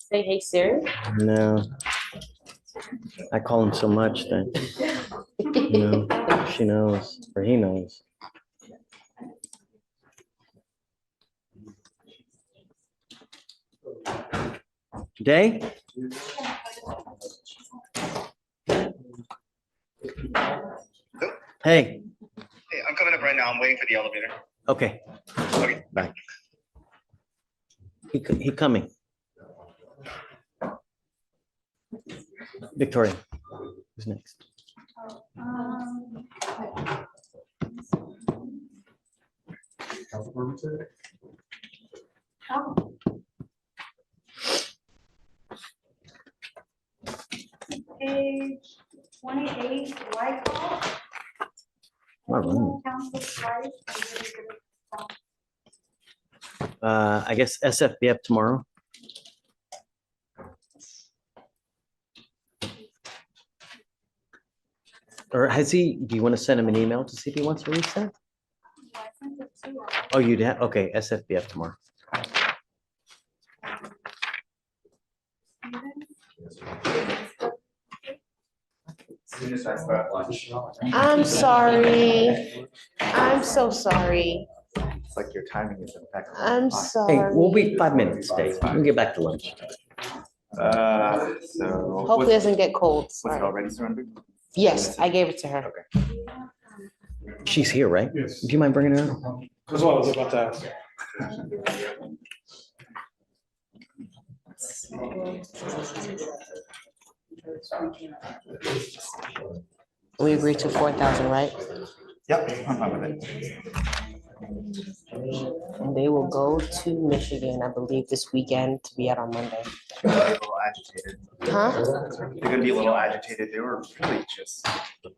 Say hey Siri. No. I call him so much that, she knows, or he knows. Day? Hey. Hey, I'm coming up right now. I'm waiting for the elevator. Okay. Okay. Bye. He coming. Victoria, who's next? Page 28, white call. All right. I guess SFBF tomorrow. Or has he, do you want to send him an email to see if he wants to reset? Oh, you'd have, okay, SFBF tomorrow. I'm sorry. I'm so sorry. It's like your timing is impeccable. I'm Hey, sorry. we'll be 5 minutes, Dave. We'll get back to lunch. So. Hopefully it doesn't get cold. Was it Sorry. already surrendered? Yes, I gave it to her. Okay. She's here, right? Yes. Do you mind bringing her up? That's what I was about to ask. We agreed to 4,000, right? Yep, I'm fine with it. And they will go to Michigan, I believe, this weekend to be out on Monday. They're a little agitated. Huh? They're gonna be a little agitated. They were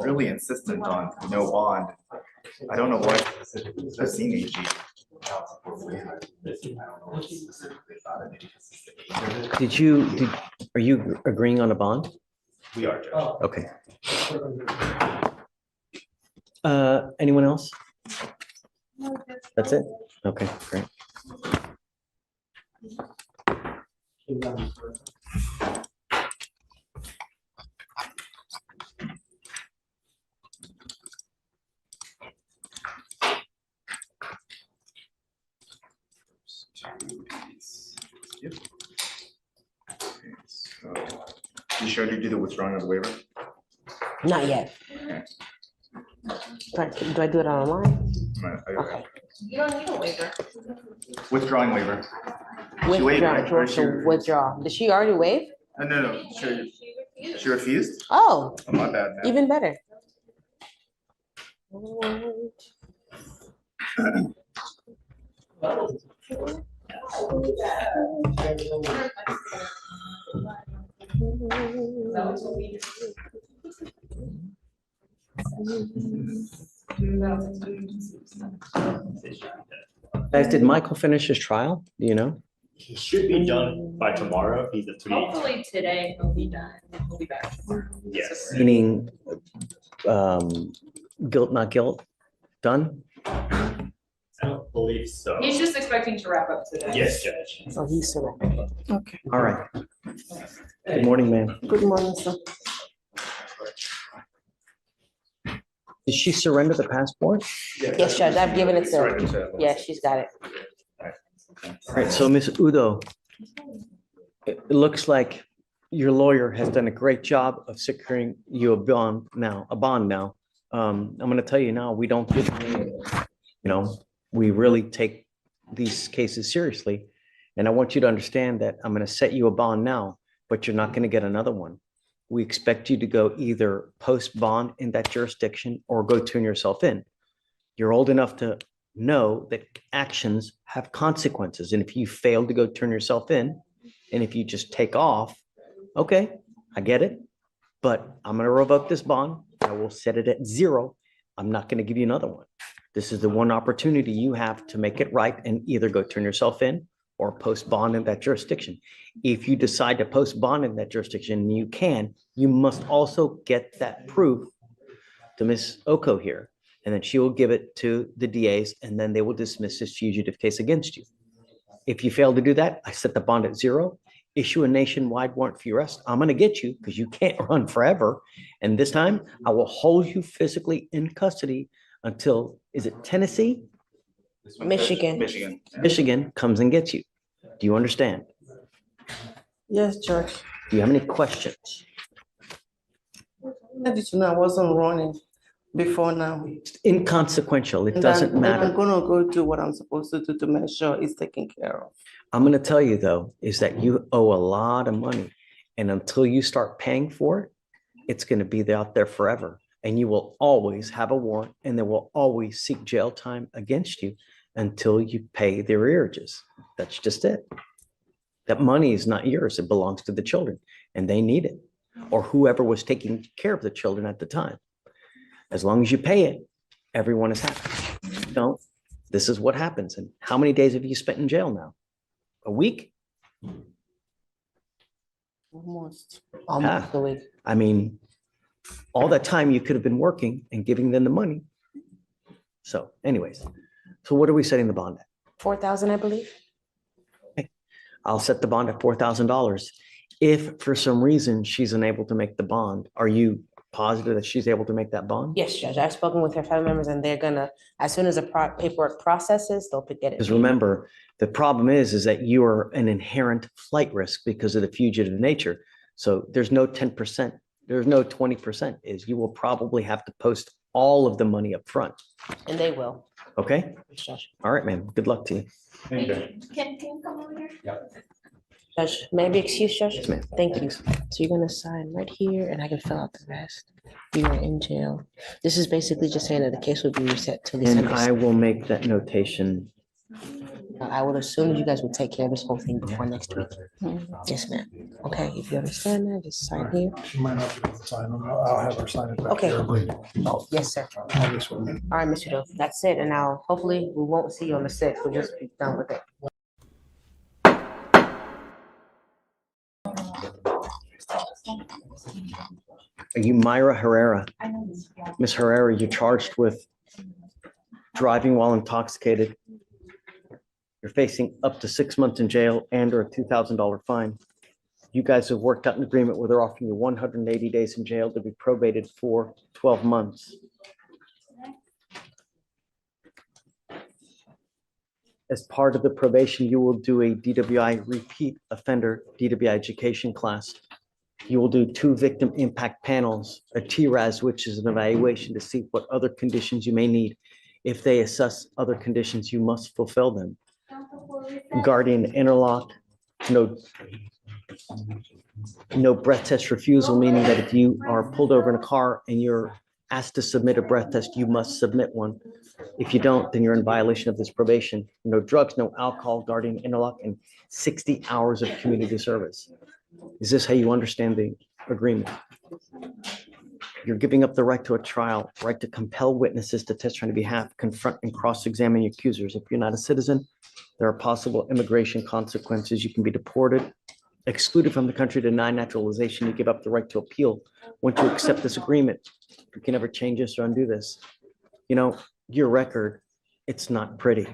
really insistent on no bond. I don't know what the scene AG. Are you agreeing on a bond? We are, Judge. Okay. Anyone else? That's it? Okay, great. Yep. Okay, so, you sure to do the withdrawing of the waiver? Not yet. Do I do it online? Okay. You don't need a waiver. Withdrawing waiver. She waived, Withdraw, right? Or she- withdraw. Did she already waive? No. She refused? Oh, Oh, my bad. man. even better. Guys, did Michael finish his trial? Do you know? He should be done by tomorrow. He's a 3. Hopefully today he'll be done. He'll be back tomorrow. Yes. Meaning, guilt, not guilt, done? I don't believe so. He's just expecting to wrap up today. Yes, Judge. So he's surrendered. Okay. All right. Good morning, ma'am. Good morning, sir. Did she surrender the passport? Yes, Judge, I've given it to her. Yeah, she's got it. All right, so Ms. Udo, it looks like your lawyer has done a great job of securing you a bond now. I'm going to tell you now, we don't give, we really take these cases seriously. And I want you to understand that I'm going to set you a bond now, but you're not going to get another one. We expect you to go either post bond in that jurisdiction or go turn yourself in. You're old enough to know that actions have consequences. And if you fail to go turn yourself in, and if you just take off, okay, I get it. But I'm going to revoke this bond. I will set it at 0. I'm not going to give you another one. This is the one opportunity you have to make it right and either go turn yourself in or post bond in that jurisdiction. If you decide to post bond in that jurisdiction, you must also get that proof to Ms. Oko here. And then she will give it to the DAs and then they will dismiss this fugitive case against you. If you fail to do that, I set the bond at 0. issue a nationwide warrant for your arrest. I'm gonna get you because you can't run forever. And this time I will hold you physically in custody until, is it Tennessee? This one- Michigan. Michigan. yeah. Michigan comes and gets you. Do you understand? Yes, Judge. Do you have any questions? I did know I wasn't running before now. It's inconsequential. It And doesn't I'm matter. gonna go do what I'm supposed to do to make sure it's taken care of. I'm gonna tell you though, is that you owe a lot of money. And until you start paying for it, it's gonna be out there forever. And you will always have a warrant and they will always seek jail time against you until you pay their arrearages. That's just it. That money is not yours. It belongs to the children and they need it. Or whoever was taking care of the children at the time. As long as you pay it, everyone is happy. If you don't, this is what happens. And how many days have you spent in jail now? A week? Almost. Almost a week. I mean, all that time you could have been working and giving them the money. So anyways, so what are we setting the bond at? 4,000, I believe. I'll set the bond at $4,000. If for some reason she's unable to make the bond, are you positive that she's able to make that bond? Yes, Judge. I've spoken with her family members and they're gonna, as soon as the paperwork processes, they'll get it. Because remember, the problem is that you are an inherent flight risk because of the fugitive nature. So there's no 10%, there's no 20%, is you will probably have to post all of the money up front. And they will. Okay? Yes, Judge. All right, man. Good luck to you. Can you come over here? Judge, may I be excused, Judge? Yes, ma'am. Thank you. So you're gonna sign right here and I can fill out the rest. You are in jail. This is basically just saying that the case will be reset till And December. I will make that notation. I would assume that you guys will take care of this whole thing before next week. Yes, ma'am. Okay, if you understand that, just sign here. She might not be able to sign them. I'll have her sign it back Okay. here. Oh, yes, sir. On this one. All right, Mr. Doe, that's it. And now hopefully we won't see you on the sixth. We'll just be done with it. Are you Myra Herrera? I know this. Yeah. Miss Herrera, you're charged with driving while intoxicated. You're facing up to 6 months in jail and or a $2,000 fine. You guys have worked out an agreement where they're offering you 180 days in jail to be probated for 12 months. As part of the probation, you will do a DWI repeat offender DWI education class. You will do 2 victim impact panels, a TRAS, which is an evaluation to see what other conditions you may need. If they assess other conditions, you must fulfill them. Guardian interlock, no breath test refusal, meaning that if you are pulled over in a car and you're asked to submit a breath test, you must submit one. If you don't, then you're in violation of this probation. No drugs, no alcohol, guardian interlock, and 60 hours of community service. Is this how you understand the agreement? You're giving up the right to a trial, right to compel witnesses to testify on your behalf, confront and cross-examine your accusers. If you're not a citizen, there are possible immigration consequences. You can be deported, excluded from the country, denied naturalization. You give up the right to appeal. Once you accept this agreement, you can never change this or undo this. You know, your record, it's not pretty.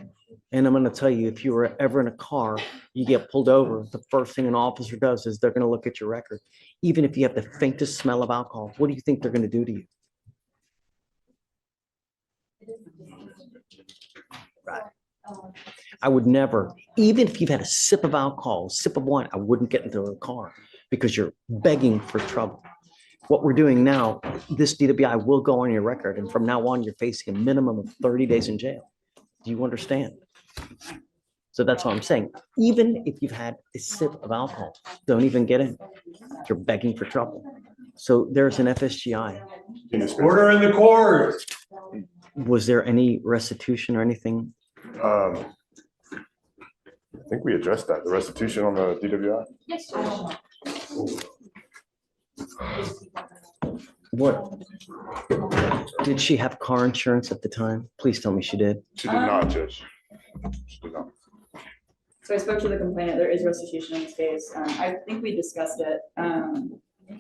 And I'm going to tell you, if you were ever in a car, you get pulled over, the first thing an officer does is they're going to look at your record. Even if you have the faintest smell of alcohol, what do you think they're going to do to you? Right. I would never, even if you've had a sip of alcohol, a sip of wine, I wouldn't get into a car because you're begging for trouble. What we're doing now, this DWI will go on your record. And from now on, you're facing a minimum of 30 days in jail. Do you understand? So that's what I'm saying. Even if you've had a sip of alcohol, don't even get in. You're begging for trouble. So there's an FSGI. Order in the court. Was there any restitution or anything? I think we addressed that, the restitution on the DWI. Yes. What? Did she have car insurance at the time? Please tell me she did. She did not, Judge. She did not. So I spoke to the complainant, there is restitution in this case. I think we discussed it.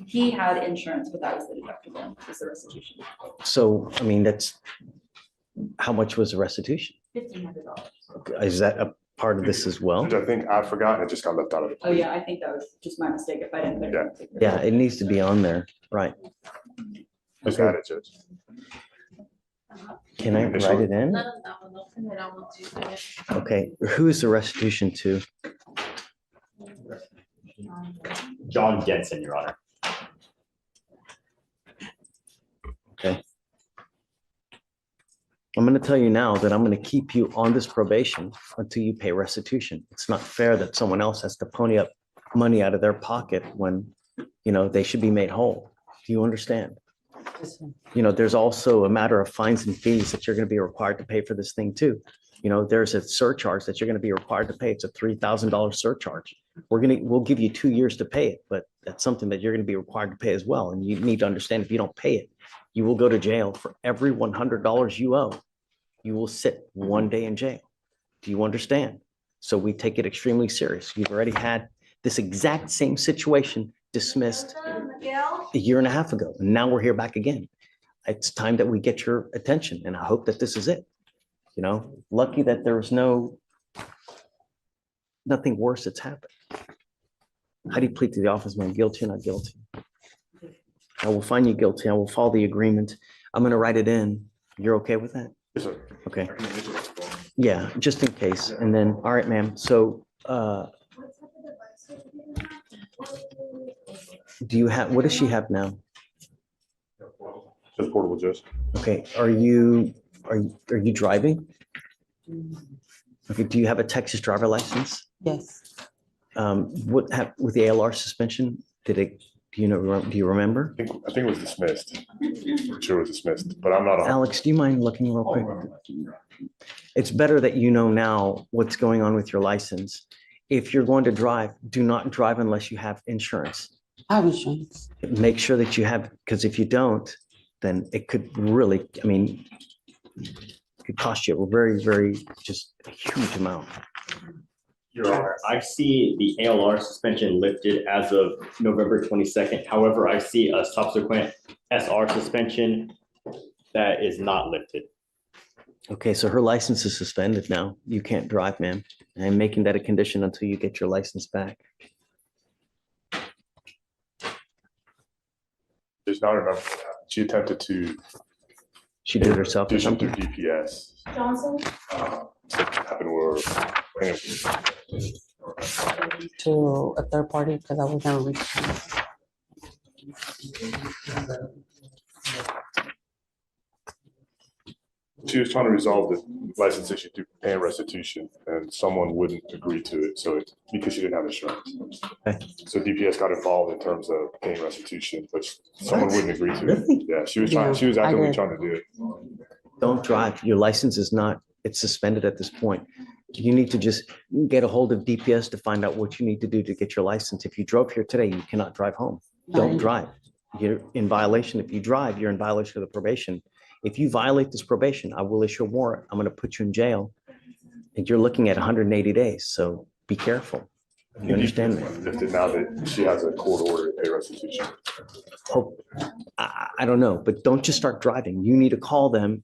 He had insurance, but that was the deductible, was the restitution. So, I mean, that's, how much was the restitution? $1,500. Is that part of this as well. Judge, I think I forgot and it just got left out of it. Oh, yeah, I think that was just my mistake if I didn't put it. in. Yeah, it needs to be on there, right? Just add it, Judge. Can I write it in? Okay, who is the restitution to? John Jensen, Your Honor. Okay. I'm going to tell you now that I'm going to keep you on this probation until you pay restitution. It's not fair that someone else has to pony up money out of their pocket when, they should be made whole. Do you understand? There's also a matter of fines and fees that you're going to be required to pay for this thing too. There's a surcharge that you're going to be required to pay. It's a $3,000 surcharge. We'll give you 2 years to pay it, but that's something that you're going to be required to pay as well. And you need to understand, if you don't pay it, you will go to jail for every $100 you owe. You will sit 1 day in jail. Do you understand? So we take it extremely serious. You've already had this exact same situation dismissed a year and a half ago, and now we're here back again. It's time that we get your attention, and I hope that this is it. Lucky that there was nothing worse that's happened. How do you plead to the office, man? Guilty or not guilty? I will find you guilty. I will follow the agreement. I'm going to write it in. You're okay with that? Yes, sir. Okay. Yeah, just in case. And then, all right, ma'am. So, what does she have now? Just portable, Judge. Okay. Are you driving? Okay. Do you have a Texas driver license? Yes. With the ALR suspension, do you remember? I think it was dismissed. I'm sure it was dismissed, but I'm not on. Alex, do you mind looking real quick? It's better that you know now what's going on with your license. If you're going to drive, do not drive unless you have insurance. I have insurance. Make sure that you have, because if you don't, then it could really, it could cost you a very, very, just a huge amount. Your Honor, I see the ALR suspension lifted as of November 22nd. However, I see a subsequent SR suspension that is not lifted. Okay, so her license is suspended now. You can't drive, ma'am. I'm making that a condition until you get your license back. There's not enough. She attempted to. She did it herself or do something something? through DPS. Johnson? Happened where. To a third party because I was never reached. She was trying to resolve the license issue through paying restitution, and someone wouldn't agree to it. So because she didn't have insurance, Okay. so DPS got involved in terms of paying restitution, but someone wouldn't agree to it. Really? Yeah, she was trying. Yeah, She was I actively did. trying to do it. Don't drive. Your license is not, it's suspended at this point. You need to just get a hold of DPS to find out what you need to do to get your license. If you drove here today, you cannot drive home. Don't Right. drive. You're in violation. If you drive, you're in violation of the probation. If you violate this probation, I will issue a warrant. I'm going to put you in jail. And you're looking at 180 days. So be careful. You understand that? Lifted now that she has a court order to pay restitution. Hope, I don't know, but don't just start driving. You need to call them.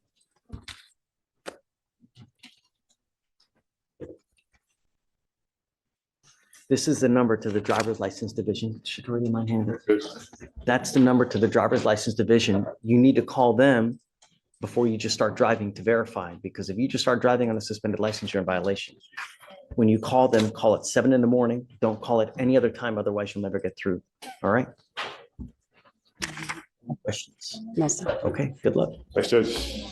This is the number to the driver's license division. Should read in my hand. That's the number to the driver's license division. You need to call them before you just start driving to verify, because if you just start driving on a suspended license, you're in violation. When you call them, call at 7 in the morning. Don't call it any other time. Otherwise you'll never get through. All right. Questions? No, sir. Okay, good luck. Thanks, Judge.